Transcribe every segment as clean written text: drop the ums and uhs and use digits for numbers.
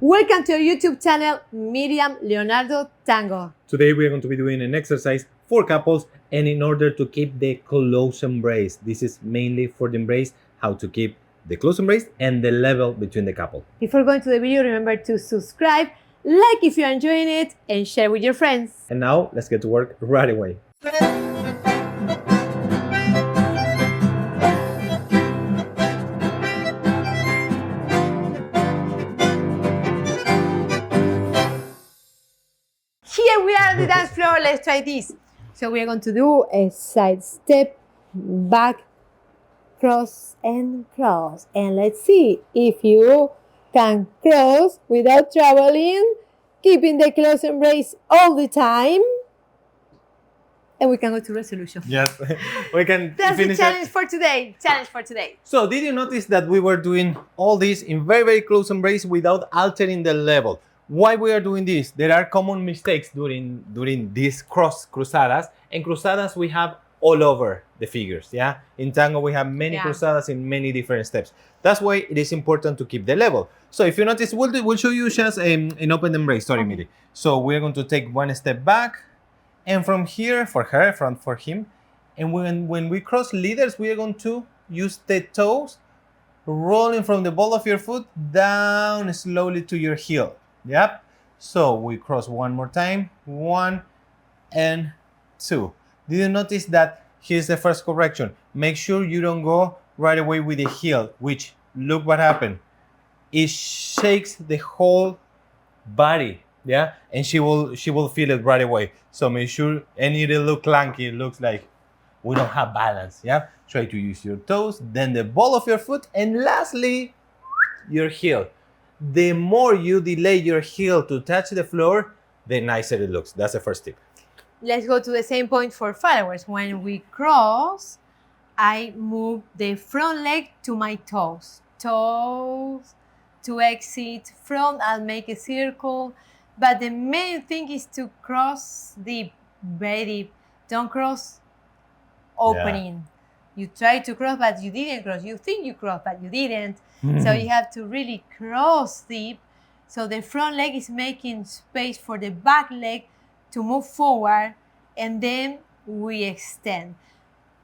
Welcome to our YouTube channel, Miriam, Leonardo, Tango. Today we are going to be doing an exercise for couples, and in order to keep the close embrace. This is mainly for the embrace, how to keep the close embrace and the level between the couple. Before going to the video, remember to subscribe, like if you're enjoying it, and share with your friends. And now let's get to work right away. Here we are on the dance floor. Let's try this. So we are going to do a side step, back, cross and cross. And let's see if you can cross without traveling, keeping the close embrace all the time. And we can go to resolution. Yes, we can That's finish the challenge it. for today. Challenge for today. So did you notice that we were doing all this in very, very close embrace without altering the level? Why we are doing this? There are common mistakes during these cruzadas, and cruzadas we have all over the figures. Yeah, in tango we have many cruzadas in many different steps. That's why it is important to keep the level. So if you notice, we'll show you just an open embrace. Sorry, Miri. So we're going to take one step back, and from here for her, for him, and when we cross leaders, we are going to use the toes rolling from the ball of your foot down slowly to your heel. Yep. So we cross one more time. 1 and 2. Did you notice that here's the first correction? Make sure you don't go right away with the heel, which look what happened. It shakes the whole body. Yeah, and she will feel it right away. So make sure, and it'll look clunky. It looks like we don't have balance. Yeah. Try to use your toes, then the ball of your foot, and lastly, your heel. The more you delay your heel to touch the floor, the nicer it looks. That's the first tip. Let's go to the same point for followers. When we cross, I move the front leg to my toes. Toes to exit. Front, I'll make a circle. But the main thing is to cross deep, very deep. Don't cross opening. Yeah. You try to cross, but you didn't cross. You think you crossed, but you didn't. So you have to really cross deep. So the front leg is making space for the back leg to move forward, and then we extend.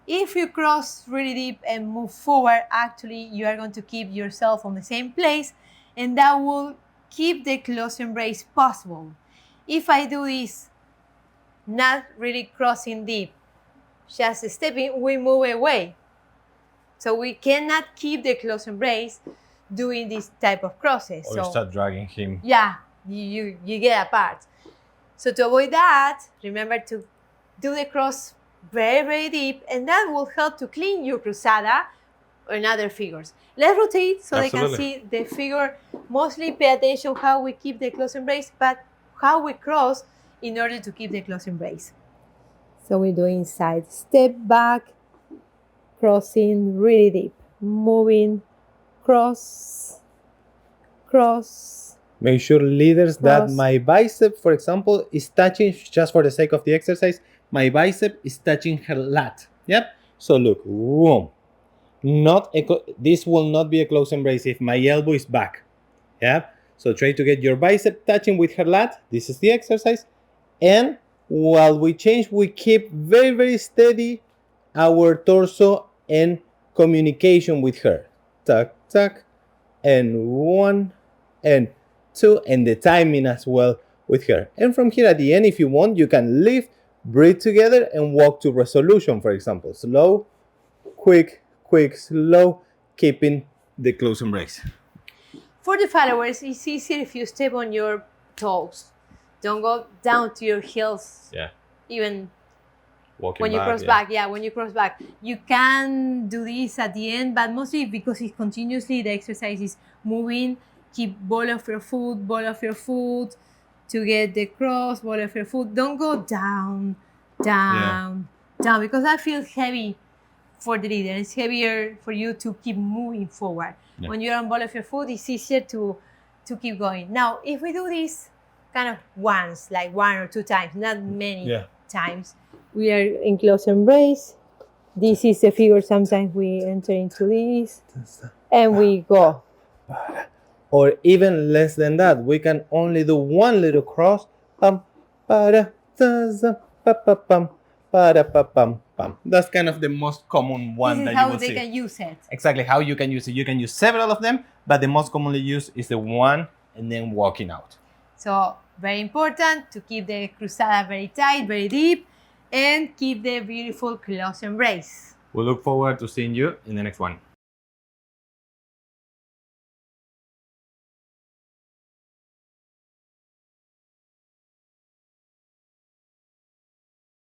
If you cross really deep and move forward, actually you are going to keep yourself on the same place, and that will keep the close embrace possible. If I do this, not really crossing deep, just stepping, we move away. So we cannot keep the close embrace doing this type of crosses. Or so, start dragging him. Yeah, you get apart. So to avoid that, remember to do the cross very, very deep, and that will help to clean your cruzada and other figures. Let's rotate so they can see the figure. Mostly pay attention how we keep the close embrace, but how we cross in order to keep the close embrace. So we're doing side step back, crossing really deep, moving, cross, cross. Make sure, leaders, that my bicep, for example, is touching, just for the sake of the exercise, my bicep is touching her lat. Yep. So look, boom. This will not be a close embrace if my elbow is back. Yep. So try to get your bicep touching with her lat. This is the exercise. And while we change, we keep very, very steady our torso and communication with her. Tuck, tuck, and 1 and 2, and the timing as well with her. And from here at the end, if you want, you can lift, breathe together, and walk to resolution, for example. Slow, quick, quick, slow, keeping the close embrace. For the followers, it's easier if you step on your toes. Don't go down to your heels. Yeah. Even walking when you cross back. Yeah, when you cross back. You can do this at the end, but mostly because it's continuously, the exercise is moving. Keep ball of your foot to get the cross, ball of your foot. Don't go down, down, down, because that feels heavy for the leader. It's heavier for you to keep moving forward. Yeah. When you're on ball of your foot, it's easier to keep going. Now, if we do this kind of once, like 1 or 2 times, not many times, we are in close embrace. This is the figure. Sometimes we enter into this and we go. or even less than that. We can only do one little cross. Pam, para, za, za, pa, pa, pam, para, pa, pam, pam. That's kind of the most common one This that is you how will they see. can use it. Exactly how you can use it. You can use several of them, but the most commonly used is the one and then walking out. So very important to keep the cruzada very tight, very deep, and keep the beautiful close embrace. We look forward to seeing you in the next one.